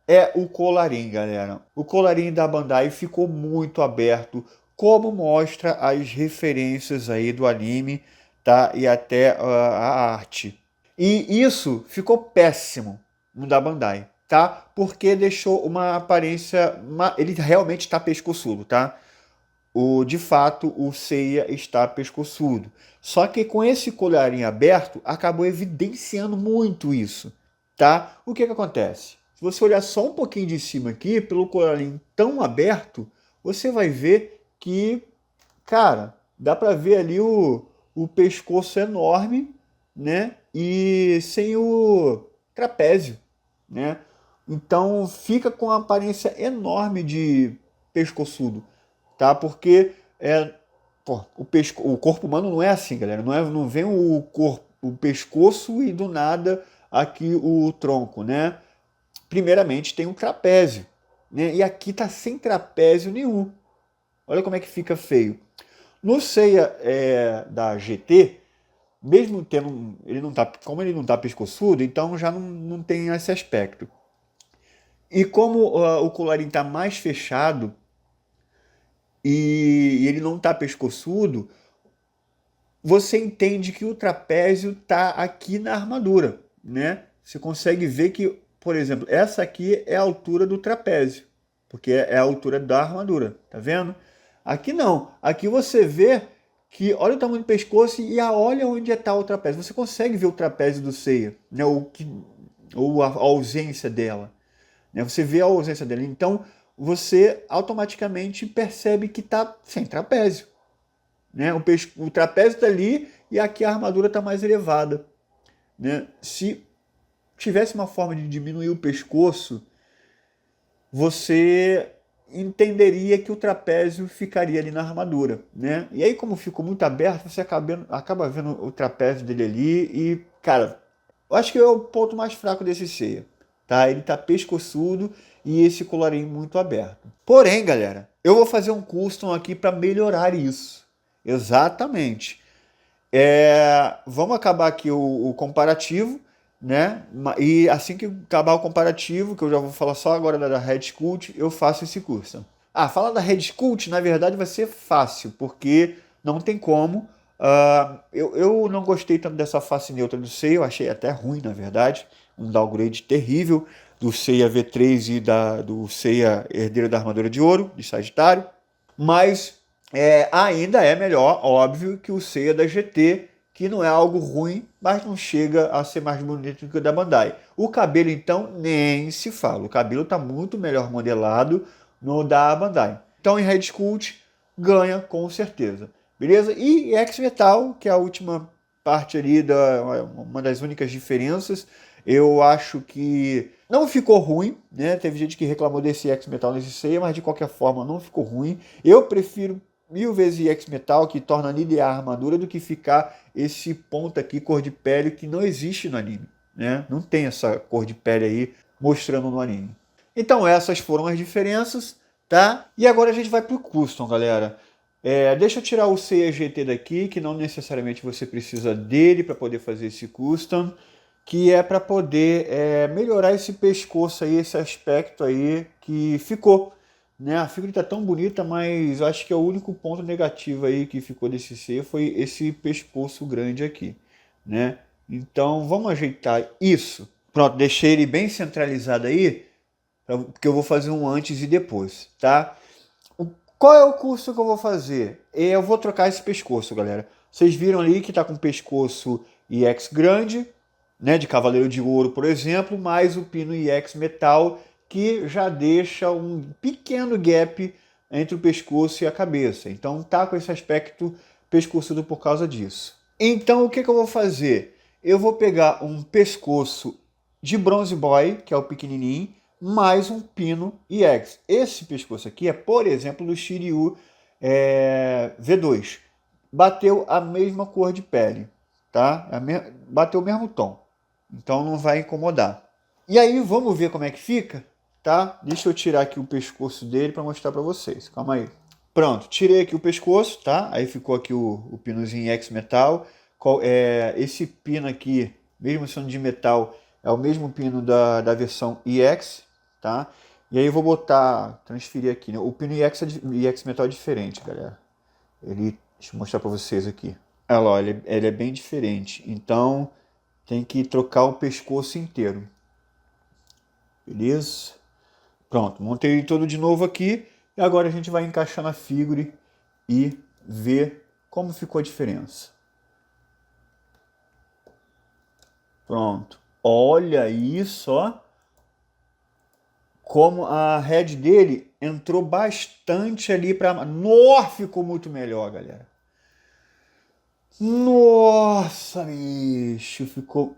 é o colarinho, galera. O colarinho da Bandai ficou muito aberto, como mostra as referências aí do anime, tá? E até a arte. E isso ficou péssimo no da Bandai, tá? Porque deixou uma aparência... Ele realmente está pescoçudo, tá? De fato, o Seiya está pescoçudo. Só que com esse colarinho aberto, acabou evidenciando muito isso, tá? O que acontece? Se você olhar só um pouquinho de cima aqui, pelo colarinho tão aberto, você vai ver que, cara, dá para ver ali o pescoço enorme, né? E sem o trapézio, né? Então fica com uma aparência enorme de pescoçudo, tá? Porque o corpo humano não é assim, galera. Não vem o pescoço e do nada aqui o tronco, né? Primeiramente tem um trapézio, né? E aqui tá sem trapézio nenhum. Olha como é que fica feio. No Seiya da GT, mesmo tendo, como ele não tá pescoçudo, então já não tem esse aspecto. E como o colarinho está mais fechado e ele não está pescoçudo, você entende que o trapézio está aqui na armadura, né? Você consegue ver que, por exemplo, essa aqui é a altura do trapézio, porque é a altura da armadura, tá vendo? Aqui não, aqui você vê que olha o tamanho do pescoço e olha onde está o trapézio. Você consegue ver o trapézio do Seiya, né? Ou a ausência dela. Né? Você vê a ausência dele, então você automaticamente percebe que está sem trapézio. Né? O trapézio está ali e aqui a armadura está mais elevada. Né? Se tivesse uma forma de diminuir o pescoço, você entenderia que o trapézio ficaria ali na armadura. Né? E aí, como ficou muito aberto, você acaba vendo o trapézio dele ali e, cara, eu acho que é o ponto mais fraco desse Seiya. Tá? Ele tá pescoçudo e esse colarinho muito aberto. Porém, galera, eu vou fazer um custom aqui para melhorar isso. Exatamente. Vamos acabar aqui o comparativo, né? E assim que acabar o comparativo, que eu já vou falar só agora da Red Cult, eu faço esse custom. Falar da Red Cult, na verdade, vai ser fácil, porque não tem como. Eu não gostei tanto dessa face neutra do Seiya, eu achei até ruim, na verdade. Um downgrade terrível. do Seiya V3 e do Seiya Herdeiro da Armadura de Ouro, de Sagitário. Mas ainda é melhor, óbvio, que o Seiya da GT, que não é algo ruim, mas não chega a ser mais bonito que o da Bandai. O cabelo, então, nem se fala. O cabelo está muito melhor modelado no da Bandai. Então, em Red Cult, ganha com certeza. Beleza? E X-Metal, que é a última parte ali, uma das únicas diferenças. Eu acho que não ficou ruim, né? Teve gente que reclamou desse X-Metal nesse Seiya, mas de qualquer forma não ficou ruim. Eu prefiro 1000 vezes X-Metal, que torna linear a armadura, do que ficar esse ponto aqui, cor de pele, que não existe no anime, né? Não tem essa cor de pele aí mostrando no anime. Então essas foram as diferenças, tá? E agora a gente vai pro custom, galera. Deixa eu tirar o Seiya GT daqui, que não necessariamente você precisa dele para poder fazer esse custom, que é para poder melhorar esse pescoço aí, esse aspecto aí que ficou, né? A figura tá tão bonita, mas eu acho que o único ponto negativo aí que ficou desse Seiya foi esse pescoço grande aqui, né? Então vamos ajeitar isso. Pronto, deixei ele bem centralizado aí, porque eu vou fazer um antes e depois, tá? Qual é o curso que eu vou fazer? Eu vou trocar esse pescoço, galera. Vocês viram ali que tá com o pescoço EX grande, né, de Cavaleiro de Ouro, por exemplo, mais o pino EX Metal, que já deixa um pequeno gap entre o pescoço e a cabeça. Então tá com esse aspecto pescoçudo por causa disso. Então o que eu vou fazer? Eu vou pegar um pescoço de Bronze Boy, que é o pequenininho, mais um pino EX. Esse pescoço aqui é, por exemplo, do Shiryu V2. Bateu a mesma cor de pele, tá? Bateu o mesmo tom. Então não vai incomodar. E aí vamos ver como é que fica, tá? Deixa eu tirar aqui o pescoço dele para mostrar para vocês. Calma aí. Pronto, tirei aqui o pescoço, tá? Aí ficou aqui o pinozinho EX Metal. Esse pino aqui, mesmo sendo de metal, é o mesmo pino da versão EX, tá? E aí eu vou transferir aqui, né? O pino EX Metal é diferente, galera. Deixa eu mostrar para vocês aqui. Olha lá, ele é bem diferente. Então tem que trocar o pescoço inteiro. Beleza? Pronto, montei ele todo de novo aqui. E agora a gente vai encaixar na figure e ver como ficou a diferença. Pronto. Olha isso, ó. Como a head dele entrou bastante ali para... Nossa, ficou muito melhor, galera. Nossa, bicho, ficou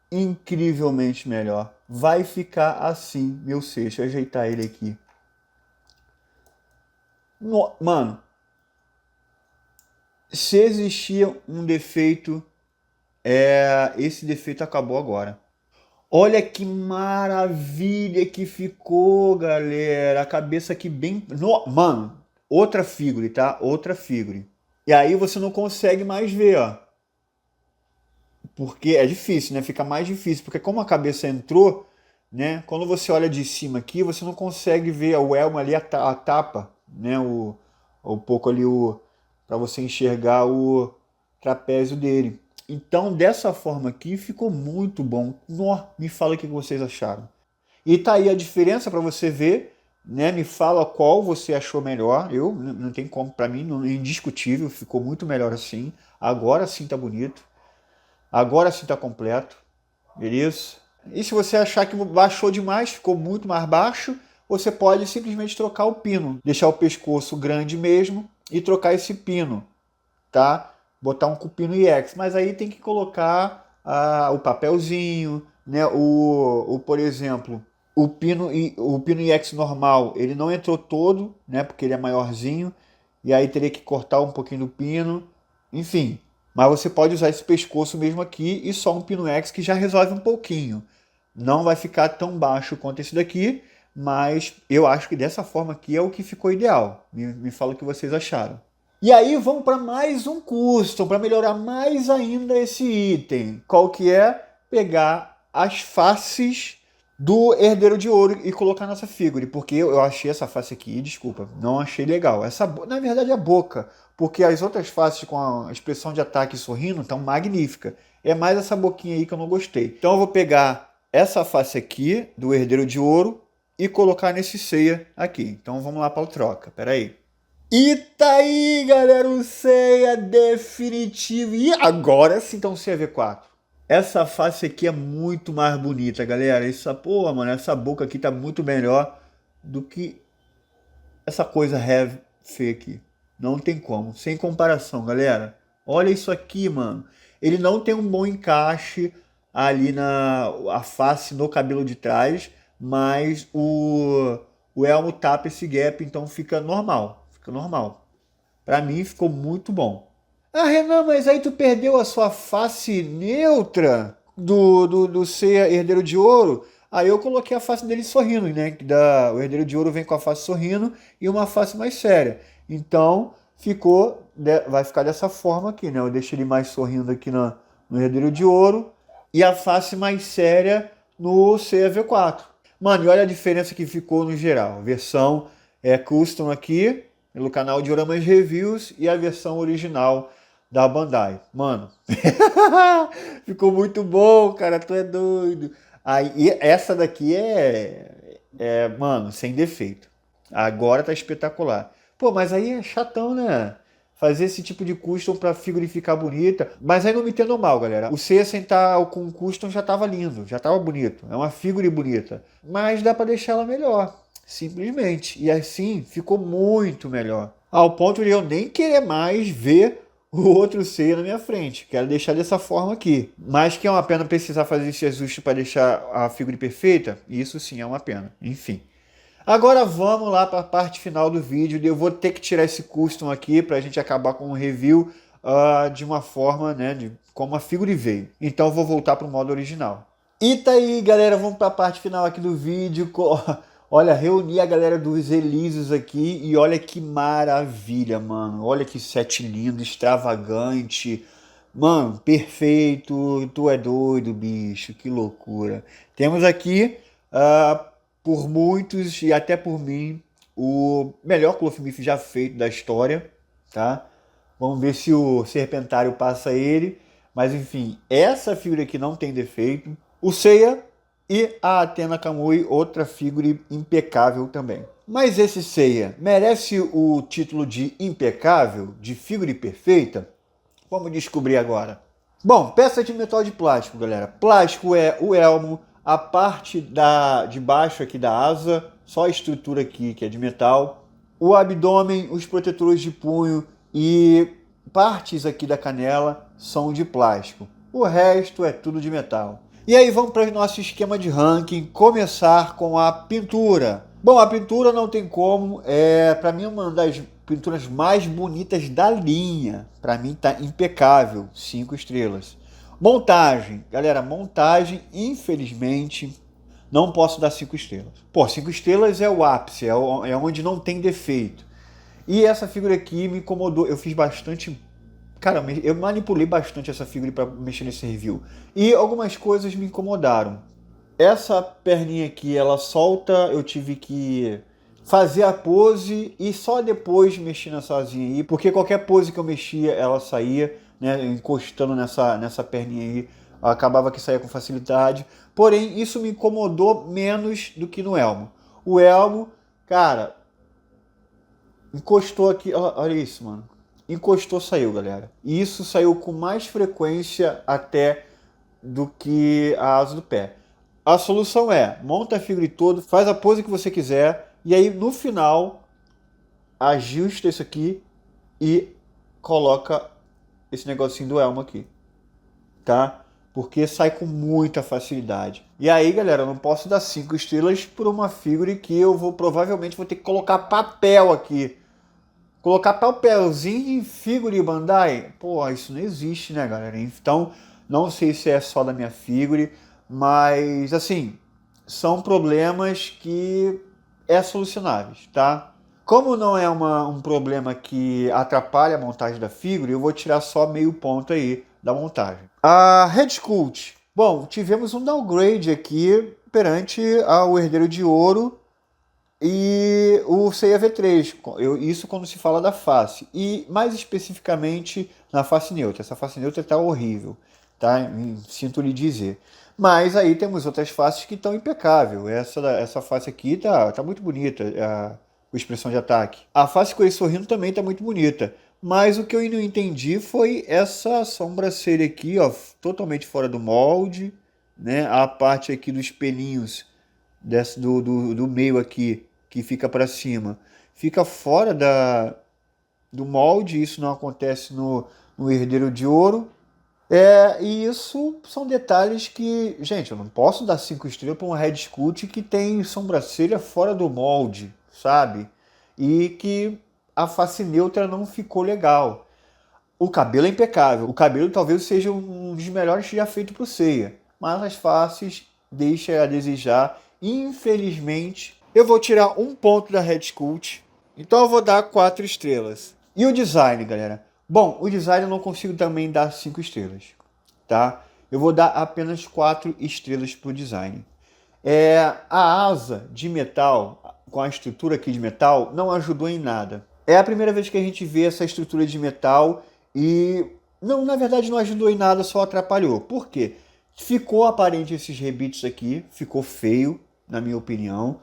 incrivelmente melhor. Vai ficar assim, meu ser. Deixa eu ajeitar ele aqui. Mano, se existia um defeito, esse defeito acabou agora. Olha que maravilha que ficou, galera. A cabeça aqui bem... Mano, outra figure, tá? Outra figure. E aí você não consegue mais ver, ó. Porque é difícil, né? Fica mais difícil. Porque como a cabeça entrou, né? Quando você olha de cima aqui, você não consegue ver o elmo ali, a tapa, né? Um pouco ali, para você enxergar o trapézio dele. Então, dessa forma aqui, ficou muito bom. Me fala o que vocês acharam. E tá aí a diferença para você ver, né? Me fala qual você achou melhor. Eu não tem como, para mim, não é indiscutível. Ficou muito melhor assim. Agora sim tá bonito. Agora sim tá completo. Beleza? E se você achar que baixou demais, ficou muito mais baixo, você pode simplesmente trocar o pino. Deixar o pescoço grande mesmo e trocar esse pino, tá? Botar um cupino EX, mas aí tem que colocar o papelzinho, né? Por exemplo, o pino EX normal, ele não entrou todo, né? Porque ele é maiorzinho, e aí teria que cortar um pouquinho do pino, enfim. Mas você pode usar esse pescoço mesmo aqui e só um pino EX que já resolve um pouquinho. Não vai ficar tão baixo quanto esse daqui, mas eu acho que dessa forma aqui é o que ficou ideal. Me fala o que vocês acharam. E aí vamos para mais um custom, para melhorar mais ainda esse item. Qual que é? Pegar as faces do Herdeiro de Ouro e colocar nessa figure. Porque eu achei essa face aqui, desculpa, não achei legal. Na verdade, a boca. Porque as outras faces com a expressão de ataque sorrindo estão magníficas. É mais essa boquinha aí que eu não gostei. Então eu vou pegar essa face aqui do Herdeiro de Ouro e colocar nesse Seiya aqui. Então vamos lá para o troca, peraí. E tá aí, galera, o Seiya definitivo. E agora sim, então, Seiya V4. Essa face aqui é muito mais bonita, galera. Pô, mano, essa boca aqui tá muito melhor do que essa coisa heavy feia aqui. Não tem como, sem comparação, galera. Olha isso aqui, mano. Ele não tem um bom encaixe ali a face no cabelo de trás, mas o elmo tapa esse gap, então fica normal. Fica normal. Pra mim ficou muito bom. Ah, Renan, mas aí tu perdeu a sua face neutra do Seiya Herdeiro de Ouro. Aí eu coloquei a face dele sorrindo, né? O Herdeiro de Ouro vem com a face sorrindo e uma face mais séria. Então vai ficar dessa forma aqui, né? Eu deixei ele mais sorrindo aqui no Herdeiro de Ouro e a face mais séria no Seiya V4. Mano, e olha a diferença que ficou no geral. A versão custom aqui, pelo canal Dioramas Reviews, e a versão original da Bandai. Mano, ficou muito bom, cara, tu é doido. Aí, essa daqui mano, sem defeito. Agora tá espetacular. Pô, mas aí é chatão, né? Fazer esse tipo de custom pra figura ficar bonita. Mas aí não me entendo mal, galera. O Seiya sem estar com custom já tava lindo, já tava bonito. É uma figura bonita. Mas dá pra deixar ela melhor, simplesmente. E assim ficou muito melhor. Ao ponto de eu nem querer mais ver o outro Seiya na minha frente. Quero deixar dessa forma aqui. Mas que é uma pena precisar fazer esse ajuste para deixar a figura perfeita? Isso sim é uma pena. Enfim. Agora vamos lá para a parte final do vídeo. Eu vou ter que tirar esse custom aqui para a gente acabar com o review de uma forma, né, como a figura veio. Então eu vou voltar para o modo original. E tá aí, galera. Vamos para a parte final aqui do vídeo. Olha, reuni a galera dos Elísios aqui e olha que maravilha, mano. Olha que set lindo, extravagante. Mano, perfeito. Tu é doido, bicho. Que loucura. Temos aqui, por muitos e até por mim, o melhor Clothmith já feito da história, tá? Vamos ver se o Serpentário passa ele. Mas enfim, essa figura aqui não tem defeito. O Seiya e a Athena Kamui, outra figura impecável também. Mas esse Seiya merece o título de impecável, de figura perfeita? Vamos descobrir agora. Bom, peça de metal de plástico, galera. Plástico é o elmo, a parte de baixo aqui da asa, só a estrutura aqui que é de metal. O abdômen, os protetores de punho e partes aqui da canela são de plástico. O resto é tudo de metal. E aí vamos para o nosso esquema de ranking, começar com a pintura. Bom, a pintura não tem como, para mim uma das pinturas mais bonitas da linha. Para mim tá impecável, 5 estrelas. Montagem, galera, montagem, infelizmente, não posso dar 5 estrelas. Pô, 5 estrelas é o ápice, é onde não tem defeito. E essa figura aqui me incomodou, eu fiz bastante... Cara, eu manipulei bastante essa figura para mexer nesse review. E algumas coisas me incomodaram. Essa perninha aqui, ela solta, eu tive que fazer a pose e só depois mexer nessa asinha aí. Porque qualquer pose que eu mexia, ela saía, né, encostando nessa perninha aí. Acabava que saía com facilidade. Porém, isso me incomodou menos do que no elmo. O elmo, cara, encostou aqui, olha isso, mano. Encostou, saiu, galera. E isso saiu com mais frequência até do que a asa do pé. A solução é, monta a figura todo, faz a pose que você quiser, e aí no final, ajusta isso aqui e coloca esse negocinho do elmo aqui, tá? Porque sai com muita facilidade. E aí, galera, eu não posso dar 5 estrelas por uma figura que eu provavelmente vou ter que colocar papel aqui. Colocar papelzinho em figure Bandai? Pô, isso não existe, né, galera? Então, não sei se é só da minha figure, mas, assim, são problemas que solucionáveis, tá? Como não é um problema que atrapalha a montagem da figure, eu vou tirar só meio ponto aí da montagem. A Red Sculpt. Bom, tivemos um downgrade aqui perante o Herdeiro de Ouro e o Seiya V3, isso quando se fala da face, e mais especificamente na face neutra. Essa face neutra está horrível, tá? Sinto lhe dizer. Mas aí temos outras faces que estão impecáveis. Essa face aqui tá muito bonita, a expressão de ataque. A face com ele sorrindo também tá muito bonita. Mas o que eu não entendi foi essa sobrancelha aqui, ó, totalmente fora do molde, né? A parte aqui dos pelinhos do meio aqui, que fica para cima, fica fora do molde. Isso não acontece no Herdeiro de Ouro. E isso são detalhes que, gente, eu não posso dar 5 estrelas para um Red Skull que tem sobrancelha fora do molde, sabe? E que a face neutra não ficou legal. O cabelo é impecável. O cabelo talvez seja um dos melhores já feito pro Seiya. Mas as faces deixam a desejar. Infelizmente, eu vou tirar um ponto da Red Skull. Então eu vou dar 4 estrelas. E o design, galera? Bom, o design eu não consigo também dar 5 estrelas, tá? Eu vou dar apenas 4 estrelas pro design. A asa de metal, com a estrutura aqui de metal, não ajudou em nada. É a primeira vez que a gente vê essa estrutura de metal e, não, na verdade não ajudou em nada, só atrapalhou. Por quê? Ficou aparente esses rebites aqui, ficou feio, na minha opinião.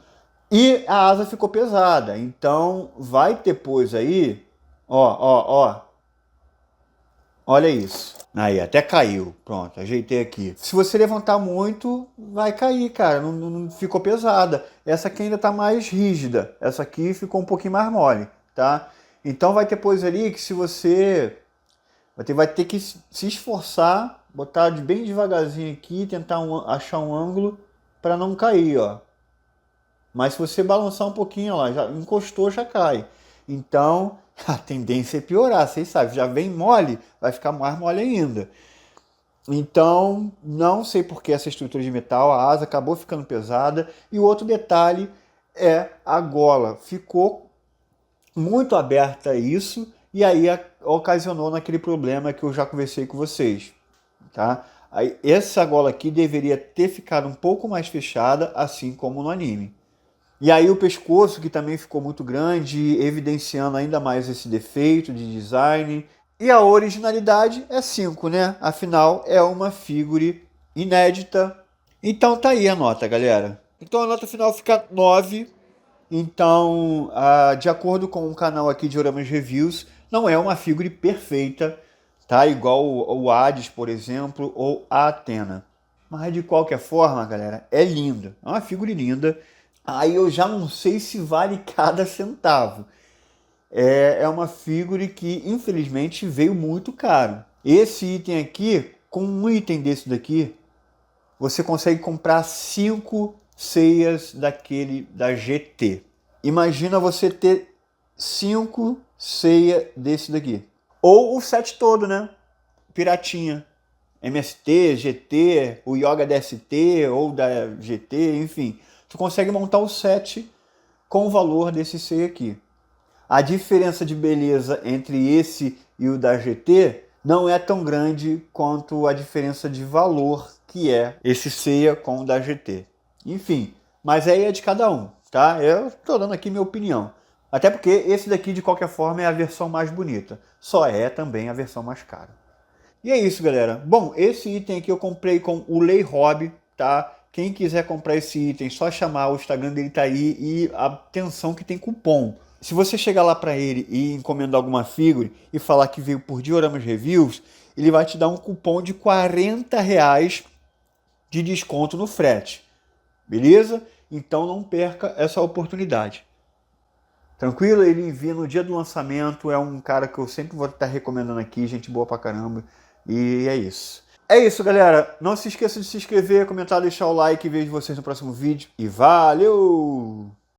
E a asa ficou pesada, então vai depois aí, ó. Olha isso. Aí, até caiu. Pronto, ajeitei aqui. Se você levantar muito, vai cair, cara. Não ficou pesada. Essa aqui ainda tá mais rígida. Essa aqui ficou um pouquinho mais mole, tá? Então vai ter coisa ali que se você... vai ter que se esforçar, botar bem devagarzinho aqui, tentar achar um ângulo para não cair, ó. Mas se você balançar um pouquinho, ó lá, já encostou, já cai. Então... a tendência é piorar, vocês sabem, já vem mole, vai ficar mais mole ainda. Então, não sei por que essa estrutura de metal, a asa acabou ficando pesada. E o outro detalhe é a gola. Ficou muito aberta isso, e aí ocasionou naquele problema que eu já conversei com vocês. Tá? Aí, essa gola aqui deveria ter ficado um pouco mais fechada, assim como no anime. E aí o pescoço, que também ficou muito grande, evidenciando ainda mais esse defeito de design. E a originalidade é 5, né? Afinal, é uma figure inédita. Então tá aí a nota, galera. Então a nota final fica 9. Então, de acordo com o canal aqui de Oramas Reviews, não é uma figure perfeita, tá? Igual o Hades, por exemplo, ou a Athena. Mas de qualquer forma, galera, é linda. É uma figure linda. Aí eu já não sei se vale cada centavo. É uma figure que, infelizmente, veio muito caro. Esse item aqui, com um item desse daqui, você consegue comprar 5 Seiyas da GT. Imagina você ter 5 Seiya desse daqui. Ou o set todo, né? Piratinha. MST, GT, o Yoga DST ou da GT, enfim. Tu consegue montar o set com o valor desse Seiya aqui. A diferença de beleza entre esse e o da GT não é tão grande quanto a diferença de valor que é esse Seiya com o da GT. Enfim, mas aí é de cada um, tá? Eu tô dando aqui minha opinião. Até porque esse daqui, de qualquer forma, é a versão mais bonita. Só é também a versão mais cara. E é isso, galera. Bom, esse item aqui eu comprei com o Lei Hobby, tá? Quem quiser comprar esse item, só chamar, o Instagram dele tá aí, e atenção que tem cupom. Se você chegar lá para ele e encomendar alguma figure e falar que veio por Dioramas Reviews, ele vai te dar um cupom de R$40 de desconto no frete. Beleza? Então não perca essa oportunidade. Tranquilo? Ele envia no dia do lançamento, é um cara que eu sempre vou estar recomendando aqui, gente boa pra caramba. E é isso. É isso, galera. Não se esqueça de se inscrever, comentar, deixar o like. Vejo vocês no próximo vídeo. E valeu!